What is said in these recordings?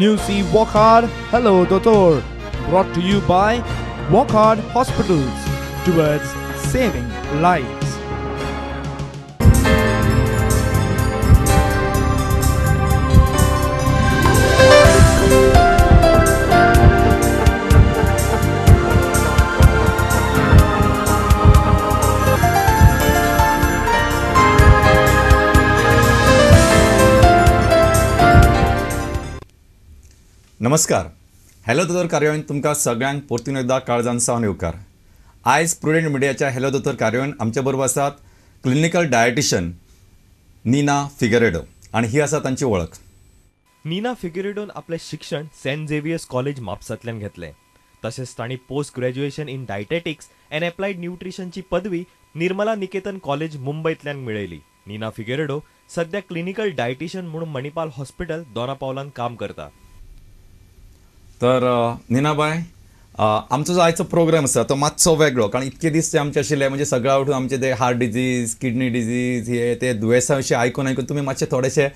New See Walk Hard, Hello Doctor. Brought to you by Walk Hard Hospitals towards saving lives. नमस्कार. Hello दोतोर कार्यावळीन तुमकां सगळ्यांक परतून एकदा काळजान सावन येवकार. आयज प्रुडंट मिडियाच्या हॅलो दोतोर कार्यावळीन आमच्या बरोबर आसात क्लिनिकल डायटिशियन नीना फिगरेडो आणि ही आसा तांची वळख. नीना फिगरेडोन आपले शिक्षण सेंट झेवियर्स कॉलेज म्हापसांतल्यान घेतलें. तशेंच तांणी post graduation in dietetics and applied न्यूट्रिशनची पदवी निर्मला निकेतन कॉलेज मुंबईतल्यान मेळयली. नीना फिगरेडो सध्या क्लिनिकल डायटिशियन म्हणून मणिपाल हॉस्पिटल दोनापावलांत काम करता. तर नीनाबाई, आमचो जो आयचो प्रोग्राम आसा तो मातसो वेगळो, कारण इतके दीस ते आमचे आशिल्ले म्हणजे सगळ्या उठून आमचे ते हार्ट डिजीज, किडनी डिजीज हे ते दुयेंसां विशीं आयकून तुमी मातशे थोडेशे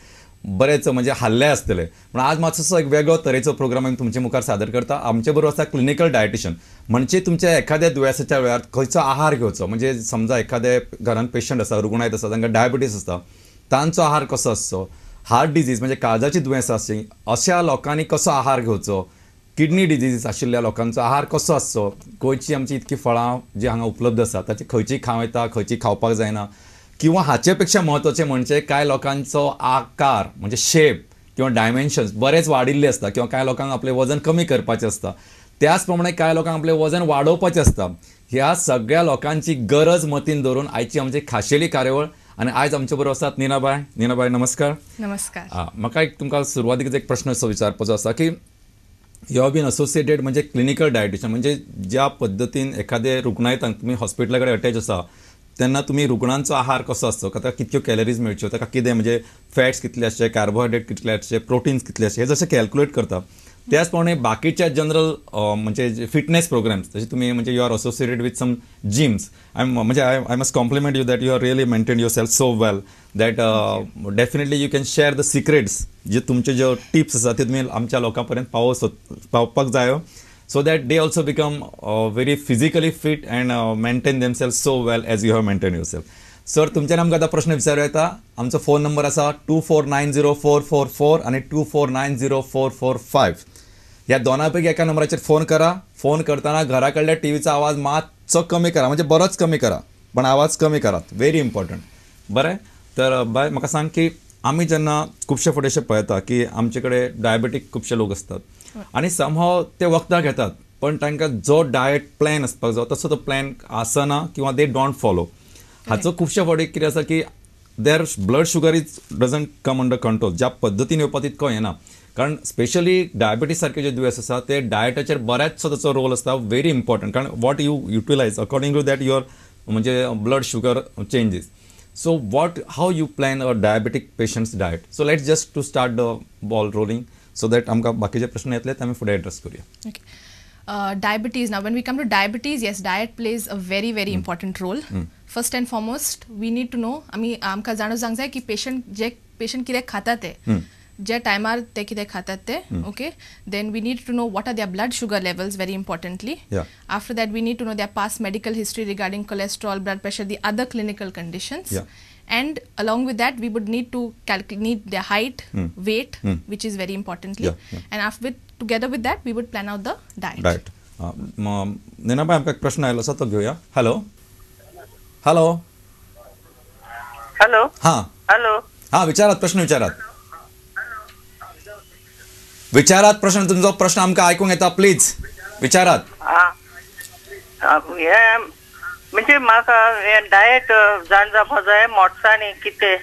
बरेच म्हणजे हल्ले आसतले. पण आज मातसो एक वेगळो तरेचो प्रोग्राम आमी तुमचे मुखार सादर करता. आमचे बरोबर आसा क्लिनिकल डायटिशियन, म्हणजे तुमच्या एखाद्या दुयेंसाच्या वेळार खंयचो आहार घेवचो. म्हणजे समजा एखाद्या घरान पेशंट आसा, रुग्णायत आसा, तांकां डायबिटीस आसता, तांचो आहार कसो आसचो. हार्ट डिजीज म्हणजे काळजाची दुयेंसां आसची, अशा लोकांनी कसो आहार घेवचो. किडनी डिजीज आशिल्ल्या लोकांचो आहार कसो आसचो. गोंयची आमची इतकी फळां जी हांगा उपलब्ध आसा ताची खंयची खावं येता, खंयची खावपाक जायना. किंवा हाचे पेक्षा म्हत्वाचें म्हणजे कांय लोकांचो आकार म्हणजे शेप किंवा डायमेन्शन्स बरेच वाडिल्ले आसता, किंवा कांय लोकांक आपलें वजन कमी करपाचें आसता. त्याच प्रमाणे कांय लोकांक आपलें वजन वाडोवपाचें आसता. ह्या सगळ्या लोकांची गरज मतीन दवरून आयची आमची खाशेली कार्यावळ. आणि आयज आमचे बरोबर आसात नीनाबाई. नीनाबाई नमस्कार. नमस्कार. म्हाका एक तुमकां सुरवातीक एक प्रश्न विचारपाचो आसा की यू हॅव बीन असोसिएटेड म्हणजे क्लिनिकल डायटिशियन, म्हणजे ज्या पद्दतीन एखादे रुग्णायतांक तुमी हॉस्पिटला कडेन अटॅच आसा तेन्ना तुमी रुग्णांचो आहार कसो आसचो, ताका कितल्यो कॅलरीज मेळच्यो, ताका कितें म्हणजे फॅट्स कितले आसचे, कार्बोहायड्रेट कितले आसचे, प्रोटीन्स कितले आसचे, हे जशें कॅल्क्युलेट करता. त्याच प्रमाणे बाकीच्या जनरल म्हणजे फिटनेस प्रोग्राम्स जसे तुम्ही म्हणजे you are associated with some gyms. म्हणजे I must compliment you that you are really maintain yourself so well that definitely you can share the secrets. जे तुमचे जे टिप्स आसा ते तुम्ही आमच्या लोकांपर्यंत पावपाक जायो, so that they also become very physically fit and maintain themselves so well as you have maintain yourself. Sir, तुमच्यान आमकां आतां प्रश्न विचारूं येता. आमचो फोन नंबर आसा 24904444 आणि 24904445. ह्या दोनांपैकी एका नंबराचेर फोन करा. फोन करतना घरा कडल्या टीव्हीचा आवाज मातसो कमी करा, म्हणजे बरोच कमी करा, पण आवाज कमी करात. Very important. बरें. तर बाय, म्हाका सांग की आमी जेन्ना खुबशे फावटी पळयता की आमचे कडेन डायबेटीक खुबशे लोक असतात आणि समहाव ते वखदां घेतात, पण तांकां जो डायट प्लॅन आसपाक जाय तसो तो प्लॅन आसना किंवा दे डोंट फॉलो. हाचो खुबशे फावटी कितें आसा की their blood sugar is doesn't come under control. ज्या पद्दतीन येवपा तितको येना, कारण स्पेशली डायबिटीस सारखे जे दुयेंस आसा ते डायटाचेर बऱ्याचसो ताचो रोल आसता. व्हेरी इम्पॉर्टंट, कारण what you utilise according to that your म्हणजे blood sugar changes. So how you plan a diabetic patients diet. So let's just to start the ball rolling so that आमकां बाकीचे प्रश्न येतले ते आमी फुडें एड्रेस करूया. Diabetes. Now, when we come to diabetes, yes, diet plays a very important role. First and foremost, we need to know. आमकां जाणून सांग जाय की पेशंट कितें खातात ते, ज्या टायमार ते कितें खातात ते. Okay. Then we need to know what are their blood sugar levels, very importantly. After that, we need to know their past medical history regarding cholesterol, blood pressure, the other clinical conditions. And along with that, we would need to calculate their height, weight, which is very importantly. And together with that, we would plan out the diet. Right. नीनाबाई, आमकां एक प्रश्न आयलो आसा तो घेवया. Hello. विचारात प्रश्न विचारात प्रश्न. तुमचो प्रश्न आमकां आयकूंक येता. प्लीज विचारात. म्हणजे म्हाका डायट जाणपाक जाय मोठसांनी कितें.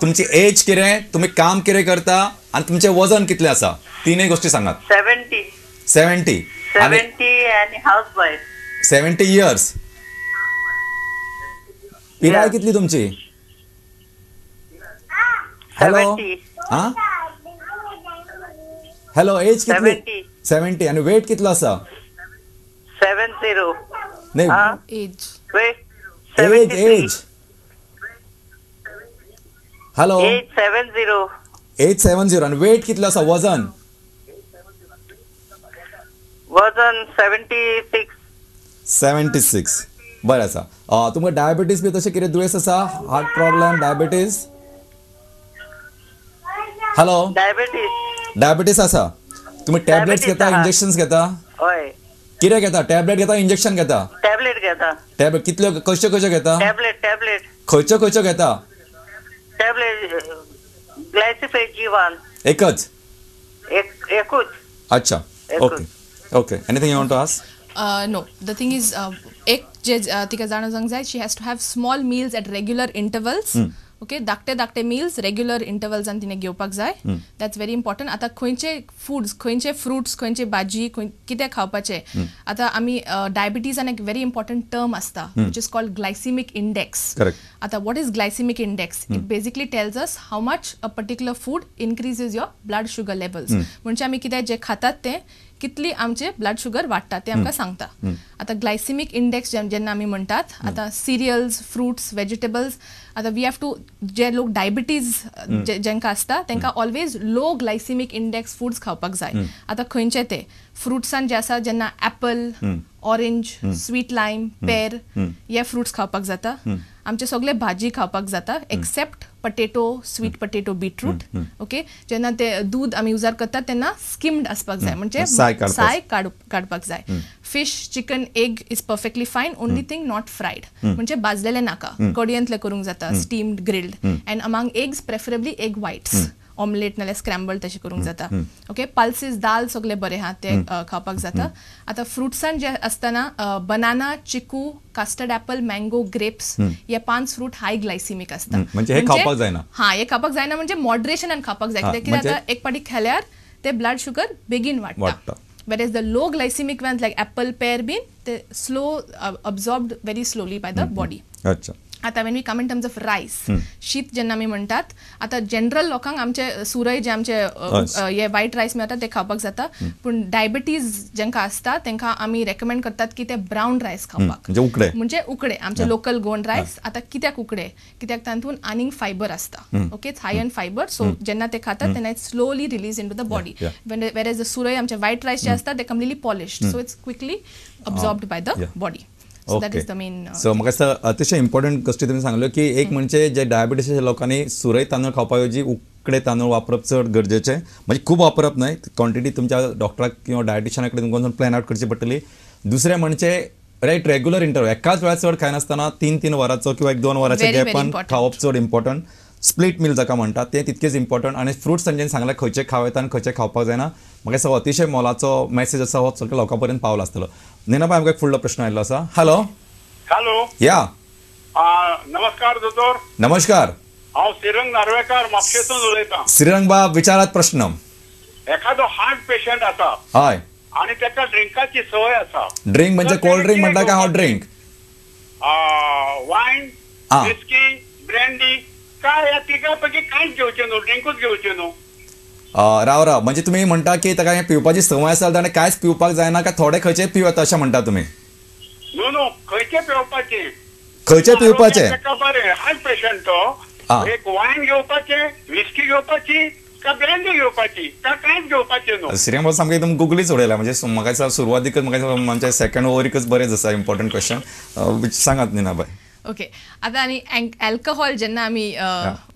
तुमची एज कितें, तुम्ही काम कितें करता आणि तुमचें वजन कितलें आसा, तीनय गोष्टी सांगात. 70 आणि हाऊसवाईफ. 70 इयर्स. पिराय कितली तुमची. हॅलो. हॅलो. एज कितली. 70 आणि वेट कितलो आसा. 70. नाही, एज. एज. हॅलो. 70. 870 आणि वेट कितलो आसा वजन? वजन 76. 76. बरें आसा. तुमकां डायबिटीज बी तशें कितें दुयेंस आसा? Heart problem, diabetes? Hello, diabetes आसा? तुम्ही टॅबलेट्स घेता, इंजेक्शन्स घेता? हय. कितें घेता? टॅबलेट घेता, इंजेक्शन घेता? टॅबलेट घेता. टॅबलेट कितल्यो खंयच्यो घेता? टॅबलेट खंयच्यो घेता? टॅबलेट ग्लायसिफेट-G1. एकच? एकूच. अच्छा. Okay. Anything you want to ask? No, the thing is, एक जे तिका जाणो जावंक जाय, she has to have small meals at regular intervals. Okay, धाकटे meals regular intervals आणि तिने घेवपाक जाय. That's very important. आता खंयचे फूड्स, खंयचे फ्रुट्स, खंयचे भाजी, कितें खावपाचे. आता आमी डायबिटीजान एक very important term आसता, which is called glycemic index. Correct. आता what is glycemic index? It basically tells us how much a particular food increases your blood sugar levels. म्हणजे आमी कितें जे खातात ते कितली आमचे ब्लड शुगर वाडटा ते आमकां सांगता. आता ग्लायसिमिक इंडेक्स जेन्ना आमी म्हणटात, आता सिरियल्स, फ्रुट्स, व्हेजिटेबल्स, आता वी हॅव टू, जे लोक डायबिटीज जेंकां आसता तेंकां always low glycemic index foods खावपाक जाय. आता खंयचे ते फ्रुट्सान जे आसा, जेन्ना apple, orange, sweet lime, pear हे फ्रुट्स खावपाक जाता. आमचे सगळे भाजी खावपाक जाता except potato, sweet potato, beetroot. Okay, जेन्ना ते दूध आमी युजार करतात तेन्ना स्किम्ड आसपाक जाय, म्हणजे साय काडपाक जाय. Fish, chicken, egg is perfectly fine. Only thing not fried, म्हणजे भाजलेले नाका. कढयंतले करूंक जाता, steamed, grilled. And among eggs preferably egg whites, omelette नाल्यार स्क्रॅम्बल तशें करूंक जाता. ओके, पल्सीस, दाल सगळे बरे आहा ते खावपाक जाता. आता फ्रुट्सान जे आसतना बनाना, चिकू, कस्टर्ड ऍपल, मँगो, ग्रेप्स हे 5 फ्रूट हाय ग्लायसिमिक आसता. म्हणजे हे खावपाक जायना. हे खावपाक जायना, म्हणजे मॉडरेशनान खावपाक जाय. कित्याक आता एक पाटी खाल्यार ते ब्लड शुगर बेगीन वाडटा. Whereas the low glycemic ones like apple, pear, bean, they absorbed very slowly by the body. अच्छा. आता when we come in terms of rice, शीत जेन्ना आमी म्हणटात, आता जनरल लोकांक आमचे सुरय जे आमचे हे व्हायट रायस मेळटा ते खावपाक जाता. पूण डायबिटीज जेंकां आसता तेंकां आमी रेकमेंड करतात की ते ब्रावन रायस खावपाक, म्हणजे उकडे आमचे लोकल गोवन रायस. आता कित्याक उकडे? कित्याक तातूंत आनीक फायबर आसता. Okay, high in fibre. So जेन्ना ते खातात तेन्ना it slowly release into the body. Whereas the सुरय आमचे व्हायट रायस जे आसता ते completely polished, so it's quickly absorbed by the body. Okay, so म्हाका दिसता अतिशय इम्पॉर्टंट गोष्टी तुमी सांगल्यो की एक म्हणजे जे डायबिटीसच्या लोकांनी सुरय तांदूळ खावपा ऐवजी उकडे तांदूळ वापरप चड गरजेचे. म्हणजे खूब वापरप न्हय, क्वॉन्टिटी तुमच्या डॉक्टराक किंवा डायटिशियना कडेन तुमकां प्लॅन आउट करची पडटली. दुसरें म्हणजे रेग्युलर इंटरवल, एकाच वेळार चड खायनासतना 3-3 वरांचो किंवा 1-2 वरांच्या गॅपान खावप चड इम्पॉर्टंट. स्प्लिट मील जाका म्हणटात ते तितकेच इम्पॉर्टंट. आणि फ्रुट्स तांच्यानी सांगलें खंयचे खावयता आनी खंयचे खावपाक जायना. म्हाका दिसता अतिशय मोलाचो मॅसेज आसा, हो सगळ्या लोकां पर्यंत पावलो आसतलो. नेनाबाई, आमकां एक फुडलो प्रश्न आयिल्लो आसा. हॅलो. या. नमस्कार दोतोर. नमस्कार. हांव श्रीरंग नार्वेकार म्हापशेसून उलयतां. श्रीरंग बाब, विचारात प्रश्न. एखादो हार्ट पेशंट आसा, हय, आणि त्याका ड्रिंकाची सवय आसा. ड्रिंक म्हणजे कोल्ड ड्रिंक म्हणटा काय hot drink? Wine, whisky, brandy, काय या तिगांपैकी कांयच घेवचें न्हू, ड्रिंकूच घेवचें न्हू. राव, म्हणजे तुम्ही म्हणता की ताका हें पिवपाची संवय आसा ताणें कांयच पिवपाक जायना, काय थोडे खंयचे पिवता अशें म्हणटा तुमी? न्हू, खंयचे पिवपाचे? खंयचे पिवपाचे? बरें, हार्ट पेशंट तो एक वाईन घेवपाचे, विस्की घेवपाची, का ब्रँडी घेवपाची, का कांयच घेवपाचें न्हू. श्रीरंग बाब, सामकें एकदम गुगलीच उडयला. म्हणजे म्हाका दिसता सुरवातीकच म्हाका म्हणजे सेकंड ओवरीकच बरेंच आसा इम्पॉर्टंट क्वेश्चन. सांगात नेनाबाई. ओके, आता आणि अल्कोहोल जेन्ना आमी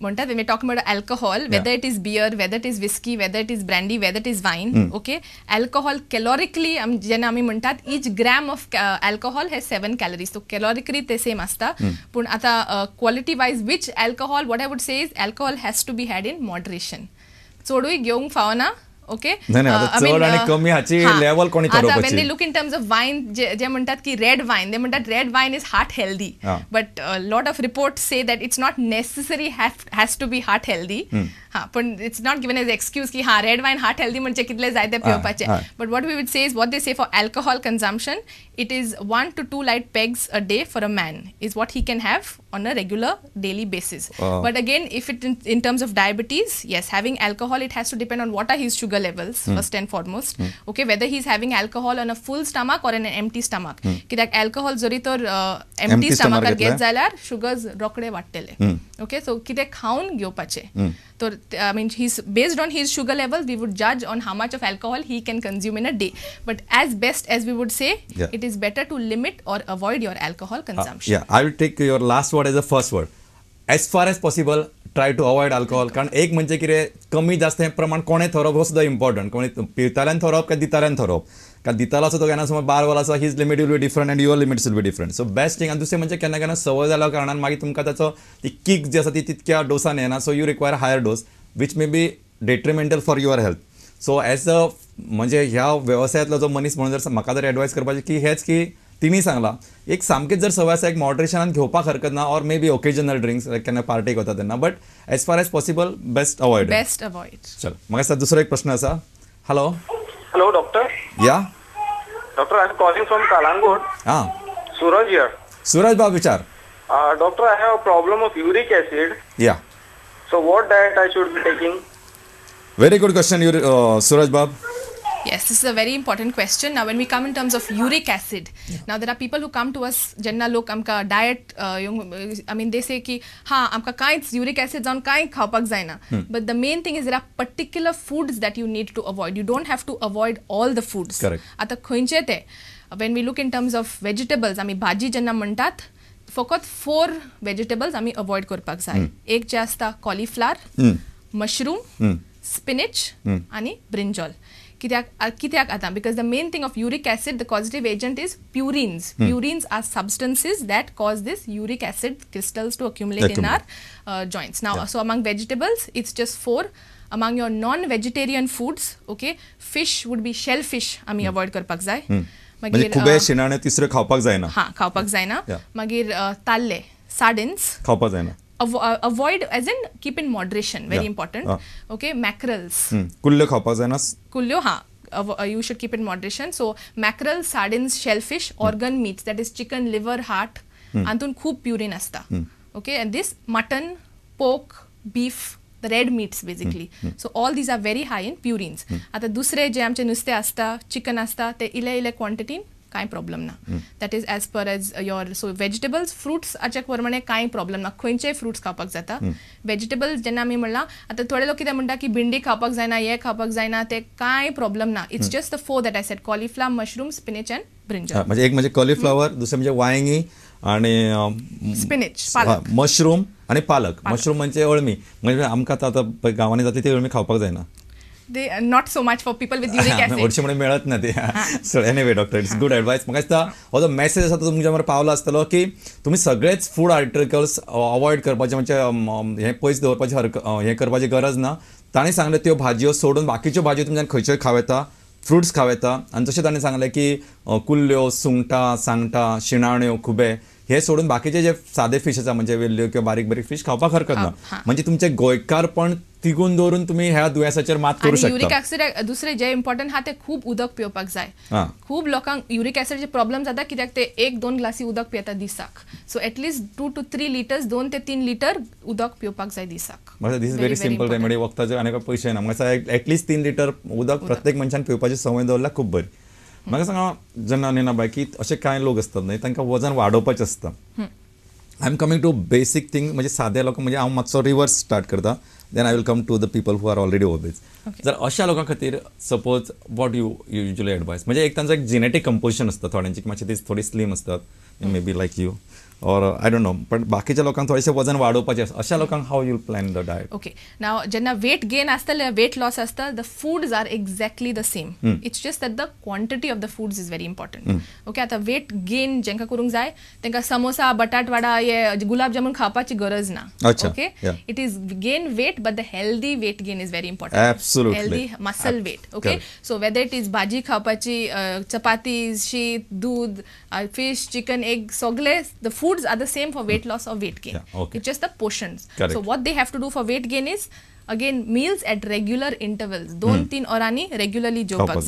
म्हणटात, we talk about alcohol, whether it is beer, whether it is whisky, whether it is brandy, whether it is wine. Okay, alcohol calorically जेन्ना आमी म्हणटात, each gram of alcohol has 7 calories. So calorically ते same आसता. पूण आता quality wise which alcohol, what I would say is alcohol has to be had in moderation. चडूय घेवंक फावना. ओके, चड आणि कमी हाची लेवल कोणी ठरवपाची? when they look in terms of wine, जे म्हणतात की रेड वाईन, ते म्हणतात red wine is heart healthy, but lot of reports say that it's not necessary has to be heart healthy. पण it's not given as excuse की red wine heart healthy म्हणजे कितले जाय ते पिवपाचे. But what we would say is, what they say for alcohol consumption, it is 1 to 2 light pegs a day for a man is what he can have on a regular daily basis. But again, if it in terms of diabetes, yes, having alcohol, it has to depend on what are his sugar sugar levels first and foremost. Okay, whether he's having alcohol on a full stomach or on an empty stomach. कित्याक alcohol जरी तर empty stomach घेत जाल्यार sugars Rokade वाडटले. Okay, so कितें खाऊन घेवपाचे. So I mean, he's based on his sugar level, we would judge on how much of alcohol he can consume in a day. But as best as we would say, it is better to limit or avoid your alcohol consumption. Yeah, I will take your last word as the first word. As far as possible, try to avoid alcohol. कारण एक म्हणजे कितें कमी जास्त हे प्रमाण कोणें थरोवप हो सुद्दां इम्पॉर्टंट. कोणी पिताल्यान थरोवप काय दिताल्यान थरोवप. कारण दितालो आसा तो केन्ना समज बारवालो आसा, his limit will be different and your limits will be different. So best thing. आनी दुसरें म्हणजे केन्ना केन्ना संवय जाल्या कारणान मागीर तुमकां ताचो ती किक जी आसा ती तितक्या डोसान येना. So you require higher dose which may be detrimental for your health. So as uh म्हणजे ह्या व्यवसायातलो जो मनीस म्हणून जर म्हाका जर एडवायस करपाचें की हेच की तिणी सांगला एक सामकेच जर सवय आसा एक मॉडरेशनान घेवपाक हरकत ना or may be occasional drinks like केन्ना पार्टेक वता तेन्ना but as far as possible best avoid. चल म्हाका दुसरो एक प्रश्न आसा. Hello doctor. Yeah doctor, I am calling from Calangute. Suraj here. Suraj बाब विचार. Doctor, I have a problem of uric acid. Yeah. So what diet I should be taking? Very good question, Suraj Bab. Yes, this is a very important question. Now, when we come in terms of uric acid, now there are people who come to us, jenna lok amka diet, I mean, they say ki, ha, amka kainच uric acid जावन कांय खावपाक जायना. But the main thing is there are particular foods that you need to avoid. You don't have to avoid all the foods. Correct. आता खंयचे ते? When we look in terms of vegetables, आमी भाजी जेन्ना म्हणटात, फकत 4 vegetables आमी avoid करपाक जाय. एक जे आसता cauliflower, mushroom, spinach आणि brinjal. कित्याक आता because the main thing of uric acid, the causative agent is purines. Purines are substances that cause this uric acid crystals to accumulate in our joints. Now, so among vegetables, it's just 4. Among your non-vegetarian foods, okay, fish would be shellfish. आमी avoid करपाक जाय. म्हणजे खुबे शिणाणे तिसरे खावपाक जायना. हा, खावपाक जायना. मागीर ताल्ले, sardines. खावपाक जायना. Avoid as in keep in moderation, very important. Okay, mackerels. कुल्ल्यो खावपाक जायना. कुल्ल्यो ha, you should keep in moderation. So mackerel, sardines, shellfish, organ meats, that is chicken, liver, heart, antun खूप purine असता. Okay, and this mutton, pork, beef, the red meats basically. So all these are very high in purines. आता दुसरे जे आमचे नुस्ते असता, chicken असता, ते इले quantity कांय प्रॉब्लेम ना. That is as per as your so vegetables fruits हाच्या प्रमाणे कांय प्रॉब्लेम ना. खंयचेय फ्रुट्स खावपाक जाता. वेजिटेबल्स जेन्ना आमी म्हणला आता थोडे लोक कितें म्हणटा की भिंडी खावपाक जायना, हे खावपाक जायना, ते कांय प्रॉब्लेम ना. It's just the 4 that I said, cauliflower, mushroom, spinach and brinjal. म्हणजे एक म्हणजे कॉलीफ्लावर, दुसरे म्हणजे वांयगी आणि स्पिनच, पालक, मशरूम आणि पालक. मशरूम म्हणजे अळमी. म्हणजे आमकां आता गांवांनी जाता ती अळमी खावपाक जायना. They not so much for people with uric acid. वर्षी मेळत ना ते. So anyway doctor, it's good advice. म्हाका दिसता हो जो मेसेज आसा तो तुमच्या बरोबर पावलो आसतलो की तुमी सगळेच फूड आर्टिकल्स अवॉइड करपाचे, म्हणजे हे पयस दवरपाची हे करपाची गरज ना. ताणें सांगले त्यो भाजयो सोडून बाकीच्यो भाजयो तुमच्यान खंयच्योय खाव येता, फ्रुट्स खाव येता. आनी तशें ताणें सांगलें की कुल्ल्यो, सुंगटां, सांगटां, शिणाण्यो, खुबे हे सोडून बाकीचे जे सादे फिश आसा म्हणजे वेल्ल्यो किंवा बारीक बारीक फिश खावपाक हरकत ना. म्हणजे तुमचे गोंयकारपण तिगून दवरून तुम्ही ह्या दुयेंसाचेर मात करू शकता. युरिक ऍसिड दुसरे जे इम्पॉर्टंट हा ते खूप उदक पिवपाक जाय. खूप लोकांक युरिक ऍसिडचे प्रॉब्लेम जाता कित्याक ते 1-2 ग्लासी उदक पियेता दिसाक. सो एटलीस्ट 2 to 3 लिटर्स, 2 ते 3 लिटर उदक पिवपाक जाय दिसाक. म्हणजे दिस इज व्हेरी सिंपल रेमेडी. वखदाचे आनी पयशे ना. म्हाका एटलीस्ट 3 लिटर उदक प्रत्येक मनशान पिवपाची संवय दवरल्यार खूब बरी. म्हाका सांगा जेन्ना नेनाबाई की असे कांय लोक असतात न्हय, तांकां वजन वाडोवपाचें आसता. I am coming to basic thing. म्हणजे सादे लोक म्हणजे हांव मातसो रिवर्स स्टार्ट करता, then I will come to the people who are already obese. जर अशा लोकां खातीर suppose what you usually advise, म्हणजे एक तांचो एक जिनेटीक कंपोजिशन आसता. थोड्यांची मातशी ती थोडी स्लीम असतात, may be like you or I don't know, पण बाकीच्या लोकांक थोडेशें वजन वाडोवपाचें आसता. अशा लोकांक how you plan the diet? Okay, नाव जेन्ना वेट गेन आसता, वेट लॉस आसता, the foods are exactly the same. It's just that the quantity of the foods is very important. Okay, आता वेट गेन जेंका करूंक जाय तेंका समोसा, बटाट वडा, हे गुलाब जामुन खावपाची गरज ना. Okay, it is gain weight but the healthy weight gain is very important. Absolutely. Healthy muscle weight. Okay, so whether it is भाजी खावपाची, चपाती, शीत, दूध, फिश, चिकन, एग, सगळे the foods are the same for weight loss or weight gain. It's just the portions. Correct. So what they have to do for weight gain is again meals at regular intervals. 2-3 orani regularly जेवपाक जाय.